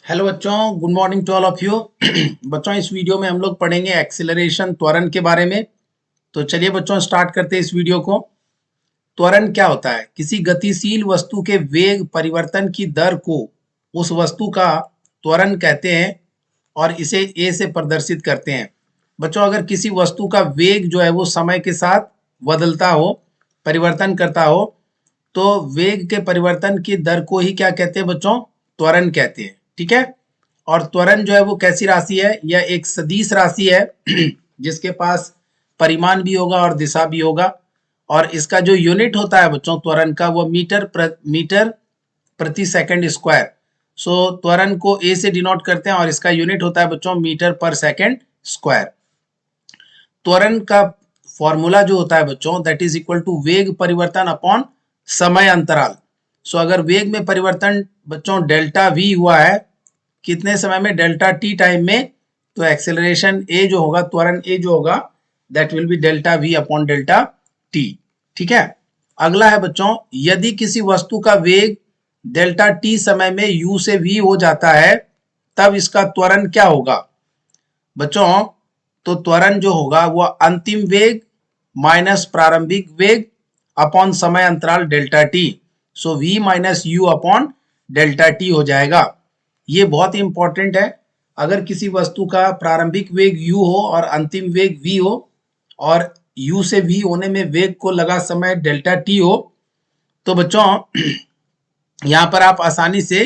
Hello बच्चों, good morning to all of you. बच्चों, इस वीडियो में हम लोग पढ़ेंगे एक्सीलरेशन त्वरण के बारे में। तो चलिए बच्चों, स्टार्ट करते हैं इस वीडियो को। त्वरण क्या होता है? किसी गतिशील वस्तु के वेग परिवर्तन की दर को उस वस्तु का त्वरण कहते हैं और इसे ए से प्रदर्शित करते हैं। बच्चों, अगर किसी वस्तु का वेग जो है वो समय के साथ बदलता हो, परिवर्तन करता हो, तो वेग के परिवर्तन की दर को ही क्या कहते हैं बच्चों? त्वरण कहते हैं। ठीक है। और त्वरण जो है वो कैसी राशि है? यह एक सदिश राशि है जिसके पास परिमाण भी होगा और दिशा भी होगा। और इसका जो यूनिट होता है बच्चों त्वरण का, वो मीटर प्रति सेकंड स्क्वायर। सो त्वरण को ए से डिनोट करते हैं और इसका यूनिट होता है बच्चों मीटर पर सेकंड स्क्वायर। त्वरण का फॉर्मूला जो होता है बच्चों, दैट इज इक्वल टू वेग परिवर्तन अपॉन समय अंतराल। सो अगर वेग में परिवर्तन बच्चों डेल्टा वी हुआ है, कितने समय में? डेल्टा टी टाइम में, तो एक्सेलरेशन ए जो होगा, त्वरण ए जो होगा, that will B delta we upon delta T. ठीक है। अगला है बच्चों, यदि किसी वस्तु का वेग डेल्टा टी समय में यू से वी हो जाता है, तब इसका त्वरण क्या होगा बच्चों? तो त्वरण जो होगा वो अंतिम वेग माइनस प्रारंभिक वेग अपॉन समय अंतराल delta t. So v minus u upon delta t हो जाएगा। ये बहुत ही इंपॉर्टेंट है। अगर किसी वस्तु का प्रारंभिक वेग u हो और अंतिम वेग v हो, और u से v होने में वेग को लगा समय डेल्टा t हो, तो बच्चों यहां पर आप आसानी से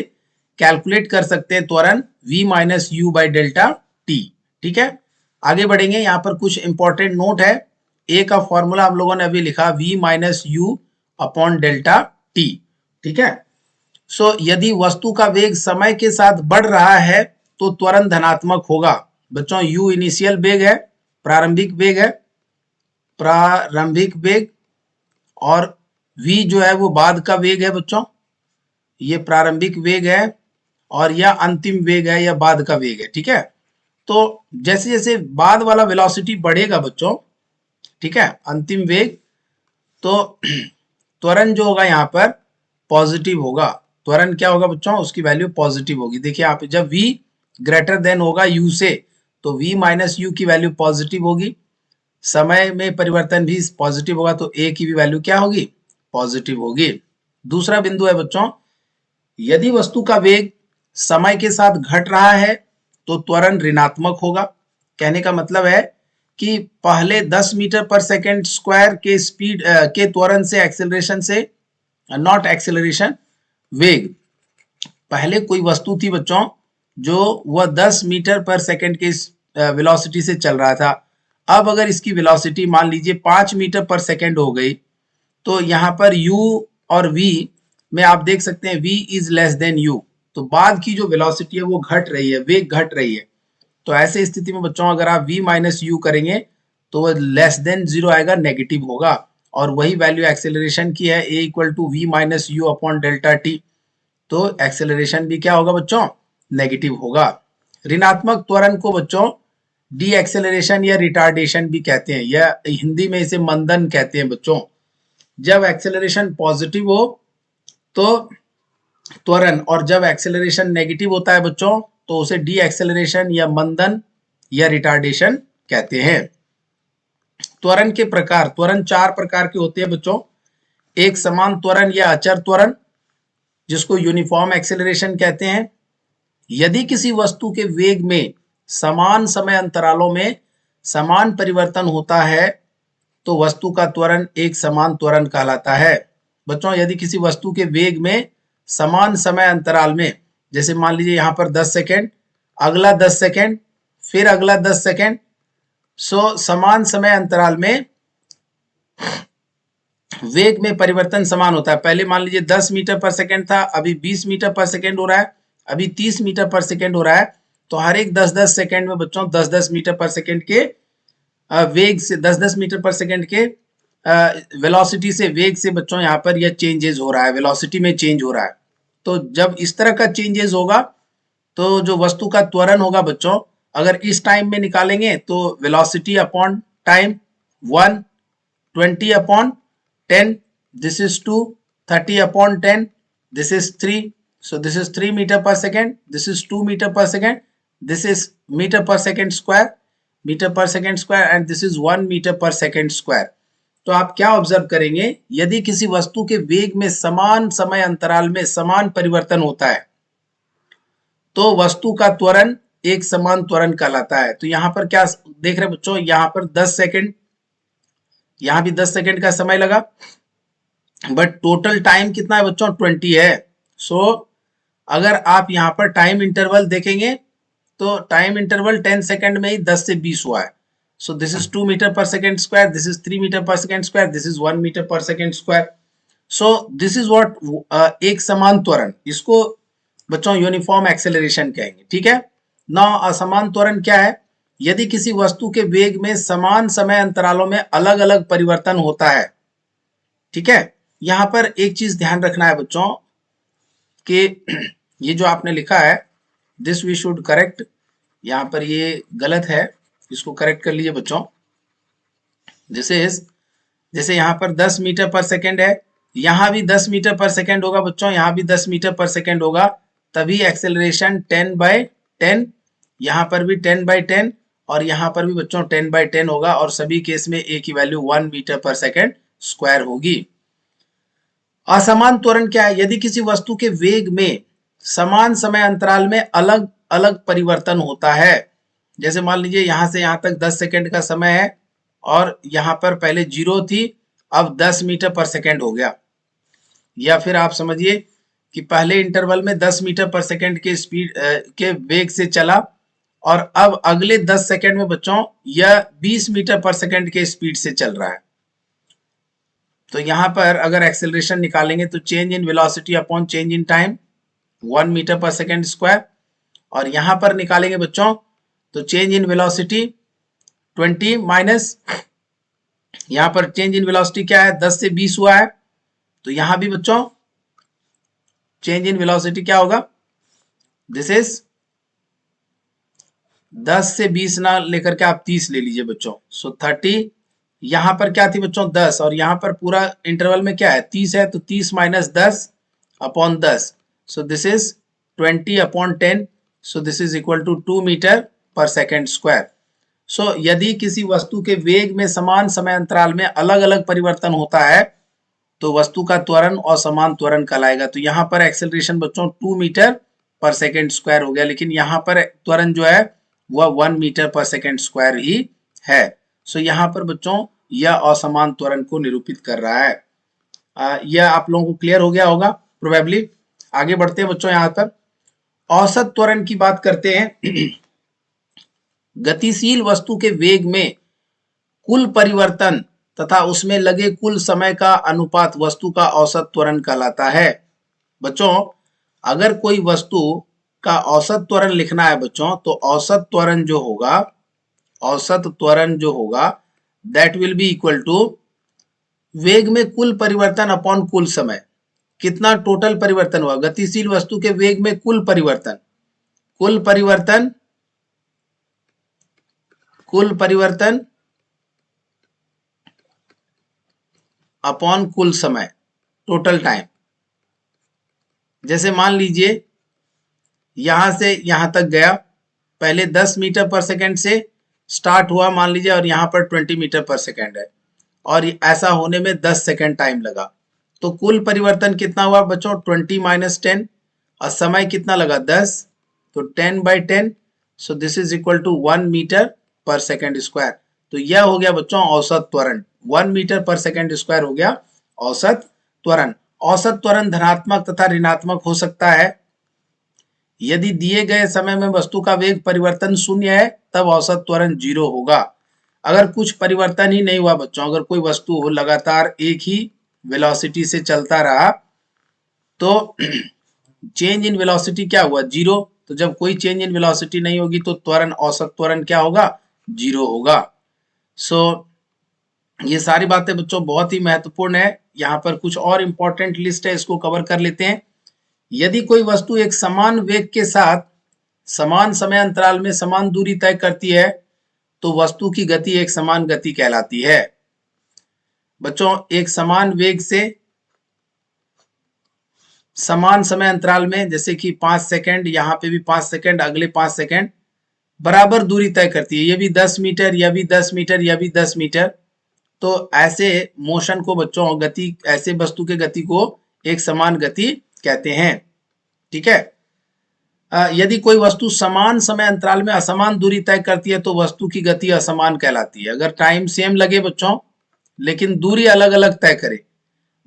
कैलकुलेट कर सकते हैं त्वरण v minus you by delta T. ठीक है। आगे बढ़ेंगे। यहां पर कुछ इंपॉर्टेंट नोट है। ए का फॉर्मूला हम लोगों ने अभी लिखा, v minus u upon delta T. ठीक है। सो यदि वस्तु का वेग समय के साथ बढ़ रहा है तो त्वरण धनात्मक होगा। बच्चों, u इनिशियल वेग है, प्रारंभिक वेग है, प्रारंभिक वेग, और v जो है वो बाद का वेग है बच्चों। ये प्रारंभिक वेग है और यह अंतिम वेग है, या बाद का वेग है। ठीक है। तो जैसे जैसे बाद वाला वेलोसिटी बढ़ेगा बच्चों, ठीक है, अंतिम वेग, तो त्वरण जो होगा यहाँ पर पॉजिटिव होगा। त्वरण क्या होगा बच्चों? उसकी वैल्यू पॉजिटिव होगी। देखिए आप, जब v ग्रेटर देन होगा u से, तो v माइनस यू की वैल्यू पॉजिटिव होगी। समय में परिवर्तन भी पॉजिटिव होगा, तो a की भी वैल्यू क्या होगी? पॉजिटिव होगी। दूसरा बिंदु है बच्चों, यदि वस्तु का वेग समय के साथ घट रहा है तो त्वरण ऋणात्मक होगा। कहने का मतलब है कि पहले 10 मीटर पर सेकेंड स्क्वायर के स्पीड के त्वरण से, एक्सेलरेशन से, नॉट एक्सेलरेशन, वेग, पहले कोई वस्तु थी बच्चों जो वह 10 मीटर पर सेकेंड के वेलोसिटी से चल रहा था। अब अगर इसकी वेलोसिटी मान लीजिए 5 मीटर पर सेकेंड हो गई, तो यहाँ पर u और v में आप देख सकते हैं v is less than u, तो बाद की जो वेलोसिटी है वो घट रही है, वेग घट रही है। तो ऐसे स्थिति में बच्चों अगर आप v माइनस यू करेंगे तो वह लेस देन जीरो आएगा, नेगेटिव होगा। और वही वैल्यू एक्सेलरेशन की है, a equal to v minus u upon delta t. तो एक्सेलरेशन भी क्या होगा बच्चों? नेगेटिव होगा। ऋणात्मक त्वरण को बच्चों डी एक्सेलरेशन या रिटार्डेशन भी कहते हैं, या हिंदी में इसे मंदन कहते हैं बच्चों। जब एक्सेलरेशन पॉजिटिव हो तो त्वरण, और जब एक्सेलरेशन नेगेटिव होता है बच्चों तो उसे डी एक्सेलरेशन या मंदन या रिटार्डेशन कहते हैं। त्वरण के प्रकार, त्वरण 4 प्रकार के होते हैं बच्चों। एक समान त्वरण या अचर त्वरण, जिसको यूनिफॉर्म एक्सेलरेशन कहते हैं। यदि किसी वस्तु के वेग में समान समय अंतरालों में समान परिवर्तन होता है तो वस्तु का त्वरण एक समान त्वरण कहलाता है। बच्चों, यदि किसी वस्तु के वेग में समान समय अंतराल में, जैसे मान लीजिए यहाँ पर 10 सेकेंड, अगला 10 सेकेंड, फिर अगला 10 सेकेंड, सो समान समय अंतराल में वेग में परिवर्तन समान होता है। पहले मान लीजिए 10 मीटर पर सेकेंड था, अभी 20 मीटर पर सेकेंड हो रहा है, अभी 30 मीटर पर सेकेंड हो रहा है। तो हर एक 10-10 सेकेंड में बच्चों 10-10 मीटर पर सेकेंड के वेग से, 10-10 मीटर पर सेकेंड के वेलोसिटी से, वेग से बच्चों यहाँ पर यह चेंजेस हो रहा है, वेलोसिटी में चेंज हो रहा है। तो जब इस तरह का चेंजेस होगा तो जो वस्तु का त्वरण होगा बच्चों, अगर इस टाइम में निकालेंगे तो velocity upon time 1, 20 upon 10, this is 2, 30 upon 10, this is 3, So this is 3 meter per second, this is 2 meter per second, this is meter per second square, and this is 1 meter per second square. तो आप क्या observe करेंगे, यदि किसी वस्तु के वेग में समान समय अंतराल में समान परिवर्तन होता है तो वस्तु का त्वरण एक समान त्वरण कहलाता है। तो यहां पर क्या देख रहे हैं बच्चों, यहां पर 10 सेकंड, यहां भी 10 सेकंड का समय लगा, बट टोटल टाइम कितना है बच्चों, 20 है। सो अगर आप यहां पर टाइम इंटरवल देखेंगे तो टाइम इंटरवल 10 सेकंड में ही 10 से 20 हुआ है। So this is 2 metre per second square, this is 3 meter per second square, this is 1 metre per second square. So this is what एक समान त्वरण, इसको बच्चों यूनिफॉर्म एक्सेलरेशन कहेंगे, ठीक है ना। असमान त्वरण क्या है, यदि किसी वस्तु के वेग में समान समय अंतरालों में अलग अलग परिवर्तन होता है, ठीक है। यहां पर एक चीज ध्यान रखना है बच्चों कि ये जो आपने लिखा है दिस वी शुड करेक्ट, यहां पर ये गलत है, इसको करेक्ट कर लीजिए बच्चों। जैसे यहां पर 10 मीटर पर सेकेंड है, यहां भी 10 मीटर पर सेकेंड होगा बच्चों, यहां भी 10 मीटर पर सेकेंड होगा, तभी एक्सेलरेशन 10/10, यहां पर भी 10/10 और यहां पर भी बच्चों 10/10 होगा, और सभी केस में ए की value 1 metre per second square होगी। असमान त्वरण क्या है, यदि किसी वस्तु के वेग में समान समय अंतराल में अलग अलग परिवर्तन होता है, जैसे मान लीजिए यहां से यहां तक 10 सेकंड का समय है और यहां पर पहले 0 थी, अब 10 मीटर पर सेकंड हो गया, या फिर आप समझिए कि पहले इंटरवल में 10 मीटर पर सेकंड के स्पीड के वेग से चला और अब अगले 10 सेकंड में बच्चों यह 20 मीटर पर सेकंड के स्पीड से चल रहा है। तो यहां पर अगर एक्सेलरेशन निकालेंगे तो change in velocity upon change in time 1 metre per second square, और यहां पर निकालेंगे बच्चों तो चेंज इन वेलोसिटी 20 माइनस, यहां पर चेंज इन वेलोसिटी क्या है, 10 से 20 हुआ है, तो यहां भी बच्चों चेंज इन वेलोसिटी क्या होगा, दिस इज 10 से 20 ना लेकर के आप 30 ले लीजिए बच्चों, सो 30, यहां पर क्या थी बच्चों 10, और यहां पर पूरा इंटरवल में क्या है 30 है, तो 30 minus 10 upon 10, so this is 20 upon 10, so this is equal to 2 metre per second square. So यदि किसी वस्तु के वेग में समान समय अंतराल में अलग अलग परिवर्तन होता है तो वस्तु का त्वरण असमान त्वरण कहलाएगा। तो यहाँ पर एक्सेलरेशन बच्चों 2 मीटर पर सेकेंड स्क्वायर हो गया, लेकिन यहाँ पर त्वरण जो है वह 1 मीटर पर सेकेंड स्क्वायर ही है। सो यहाँ पर बच्चों यह असमान त्वरण को निरूपित कर रहा है। यह आप लोगों को क्लियर हो गया होगा प्रोबेबली। आगे बढ़ते हैं बच्चों, यहाँ पर औसत त्वरण की बात करते हैं। गतिशील वस्तु के वेग में कुल परिवर्तन तथा उसमें लगे कुल समय का अनुपात वस्तु का औसत त्वरण कहलाता है। बच्चों अगर कोई वस्तु का औसत त्वरण लिखना है बच्चों, तो औसत त्वरण जो होगा that will be equal to वेग में कुल परिवर्तन अपॉन कुल समय। कितना टोटल परिवर्तन हुआ, गतिशील वस्तु के वेग में कुल परिवर्तन अपॉन कुल समय, टोटल टाइम। जैसे मान लीजिए यहां से यहां तक गया, पहले 10 मीटर पर सेकेंड से स्टार्ट हुआ मान लीजिए, और यहां पर 20 मीटर पर सेकेंड है, और ऐसा होने में 10 सेकेंड टाइम लगा, तो कुल परिवर्तन कितना हुआ बच्चों 20 माइनस 10, और समय कितना लगा 10, तो 10/10, so this is equal to 1 metre per second square. तो यह हो गया बच्चों औसत त्वरण, 1 मीटर पर सेकेंड स्क्वायर हो गया औसत त्वरण। औसत त्वरण धनात्मक तथा ऋणात्मक हो सकता है। यदि दिए गए समय में वस्तु का वेग परिवर्तन 0 है तब औसत त्वरण 0 होगा। अगर कुछ परिवर्तन ही नहीं हुआ बच्चों, अगर कोई वस्तु लगातार एक ही वेलोसिटी से चलता रहा तो चेंज इन वेलोसिटी क्या हुआ 0। तो जब कोई चेंज इन वेलोसिटी नहीं होगी तो त्वरण, औसत त्वरण क्या होगा 0 होगा। सो ये सारी बातें बच्चों बहुत ही महत्वपूर्ण है। यहाँ पर कुछ और इंपॉर्टेंट लिस्ट है, इसको कवर कर लेते हैं। यदि कोई वस्तु एक समान वेग के साथ समान समय अंतराल में समान दूरी तय करती है तो वस्तु की गति एक समान गति कहलाती है। बच्चों एक समान वेग से समान समय अंतराल में, जैसे कि 5 सेकंड, यहाँ पे भी 5 सेकंड, अगले 5 सेकंड, बराबर दूरी तय करती है। ये भी 10 मीटर, यह भी 10 मीटर, यह भी 10 मीटर। तो ऐसे मोशन को बच्चों, गति, ऐसे वस्तु के गति को एक समान गति कहते हैं। ठीक है। यदि कोई वस्तु समान समय अंतराल में असमान दूरी तय करती है तो वस्तु की गति असमान कहलाती है। अगर टाइम सेम लगे बच्चों, लेकिन दूरी अलग अलग तय करे,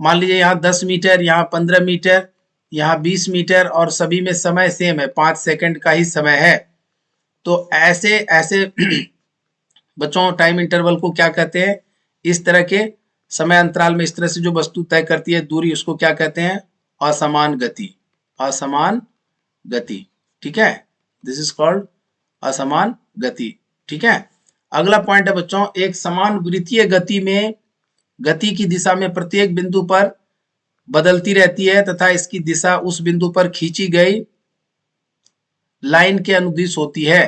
मान लीजिए यहाँ 10 मीटर, यहाँ 15 मीटर, यहाँ 20 मीटर, और सभी में समय सेम है, 5 सेकंड का ही समय है, तो ऐसे ऐसे बच्चों टाइम इंटरवल को क्या कहते हैं? इस तरह के समय अंतराल में इस तरह से जो वस्तु तय करती है दूरी, उसको क्या कहते हैं? असमान गति। असमान गति। ठीक है, दिस इज कॉल्ड असमान गति। ठीक है। अगला पॉइंट है बच्चों, एक समान वृत्तीय गति में गति की दिशा में प्रत्येक बिंदु पर बदलती रहती है तथा इसकी दिशा उस बिंदु पर खींची गई लाइन के अनुदिश होती है।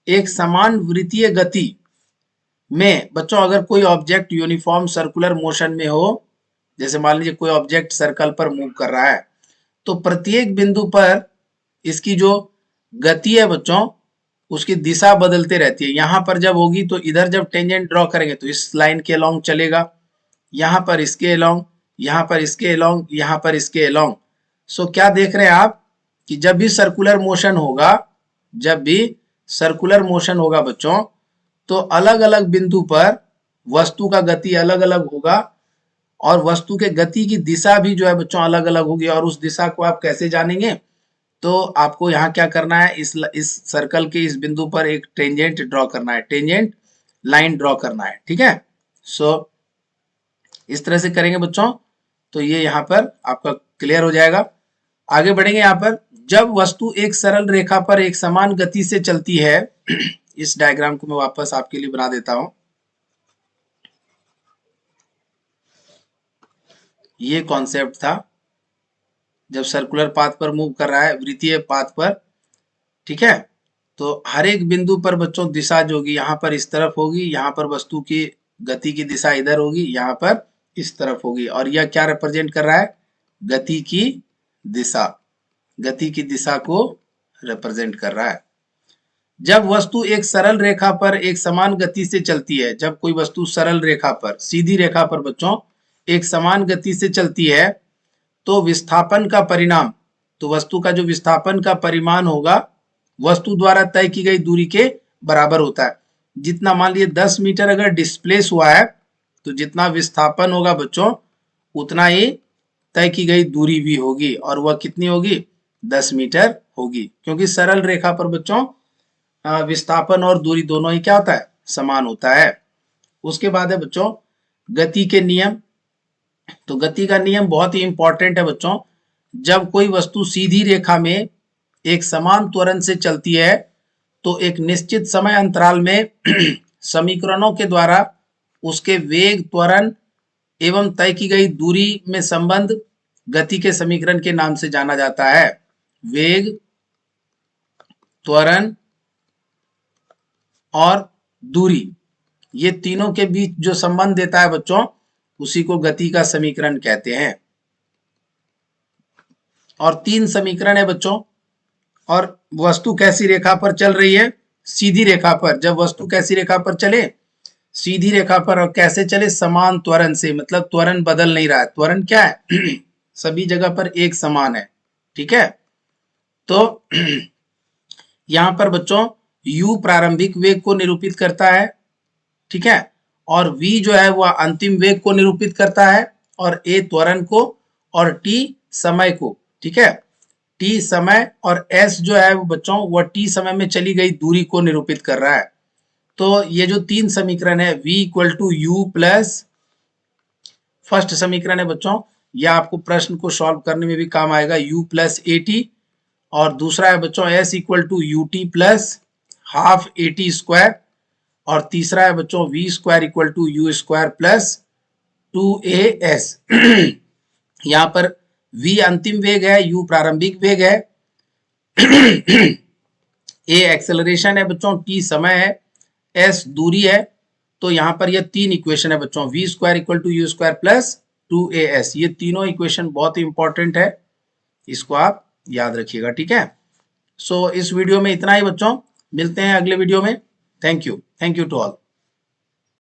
एक समान वृत्तीय गति में बच्चों अगर कोई ऑब्जेक्ट यूनिफॉर्म सर्कुलर मोशन में हो, जैसे मान लीजिए कोई ऑब्जेक्ट सर्कल पर मूव कर रहा है, तो प्रत्येक बिंदु पर इसकी जो गति है बच्चों, उसकी दिशा बदलते रहती है। यहां पर जब होगी तो इधर जब टेंजेंट ड्रॉ करेंगे तो इस लाइन के अलोंग चलेगा, यहां पर इसके अलोंग, यहां पर इसके अलोंग, यहां पर इसके अलोंग। सो क्या देख रहे हैं आप कि जब भी सर्कुलर मोशन होगा, जब भी सर्कुलर मोशन होगा बच्चों, तो अलग अलग बिंदु पर वस्तु का गति अलग अलग होगा और वस्तु के गति की दिशा भी जो है बच्चों अलग अलग होगी। और उस दिशा को आप कैसे जानेंगे? तो आपको यहाँ क्या करना है, इस सर्कल के इस बिंदु पर एक टेंजेंट ड्रॉ करना है, टेंजेंट लाइन ड्रॉ करना है। ठीक है। सो इस तरह से करेंगे बच्चों तो ये यहाँ पर आपका क्लियर हो जाएगा। आगे बढ़ेंगे। यहाँ पर जब वस्तु एक सरल रेखा पर एक समान गति से चलती है इस डायग्राम को मैं वापस आपके लिए बना देता हूं। ये कॉन्सेप्ट था जब सर्कुलर पाथ पर मूव कर रहा है, वृत्तीय पाथ पर। ठीक है। तो हर एक बिंदु पर बच्चों दिशा जो होगी, यहाँ पर इस तरफ होगी, यहाँ पर वस्तु की गति की दिशा इधर होगी, यहाँ पर इस तरफ होगी। और यह क्या रिप्रेजेंट कर रहा है? गति की दिशा। गति की दिशा को रिप्रेजेंट कर रहा है। जब वस्तु एक सरल रेखा पर एक समान गति से चलती है, जब कोई वस्तु सरल रेखा पर, सीधी रेखा पर बच्चों एक समान गति से चलती है, तो विस्थापन का परिणाम, तो वस्तु का जो विस्थापन का परिमाण होगा वस्तु द्वारा तय की गई दूरी के बराबर होता है। जितना मान लीजिए 10 मीटर अगर डिस्प्लेस हुआ है तो जितना विस्थापन होगा बच्चों उतना ही तय की गई दूरी भी होगी, और वह कितनी होगी? 10 मीटर होगी, क्योंकि सरल रेखा पर बच्चों विस्थापन और दूरी दोनों ही क्या होता है? समान होता है। उसके बाद है बच्चों गति के नियम। तो गति का नियम बहुत ही इंपॉर्टेंट है बच्चों। जब कोई वस्तु सीधी रेखा में एक समान त्वरण से चलती है तो एक निश्चित समय अंतराल में समीकरणों के द्वारा उसके वेग, त्वरण एवं तय की गई दूरी में संबंध गति के समीकरण के नाम से जाना जाता है। वेग, त्वरण और दूरी, ये तीनों के बीच जो संबंध देता है बच्चों, उसी को गति का समीकरण कहते हैं। और 3 समीकरण है बच्चों। और वस्तु कैसी रेखा पर चल रही है? सीधी रेखा पर। जब वस्तु कैसी रेखा पर चले? सीधी रेखा पर। और कैसे चले? समान त्वरण से, मतलब त्वरण बदल नहीं रहा है। त्वरण क्या है? सभी जगह पर एक समान है। ठीक है। तो यहां पर बच्चों u प्रारंभिक वेग को निरूपित करता है। ठीक है। और v जो है वह अंतिम वेग को निरूपित करता है, और a त्वरण को, और t समय को। ठीक है। t समय, और s जो है वो बच्चों वह t समय में चली गई दूरी को निरूपित कर रहा है। तो ये जो 3 समीकरण है, v equal to u plus, first समीकरण है बच्चों, यह आपको प्रश्न को सॉल्व करने में भी काम आएगा, u प्लस ए टी। और दूसरा है बच्चों s equal to u t plus half a t square. और तीसरा है बच्चों v square equal to u square plus 2as। यहां पर v अंतिम वेग है, u प्रारंभिक वेग है, a एक्सेलरेशन है बच्चों, t समय है, s दूरी है। तो यहां पर यह 3 इक्वेशन है बच्चों, v square equal to u square plus 2as। ये तीनों इक्वेशन बहुत ही इंपॉर्टेंट है। इसको आप याद रखिएगा, ठीक है। सो इस वीडियो में इतना ही बच्चों, मिलते हैं अगले वीडियो में। Thank you to all.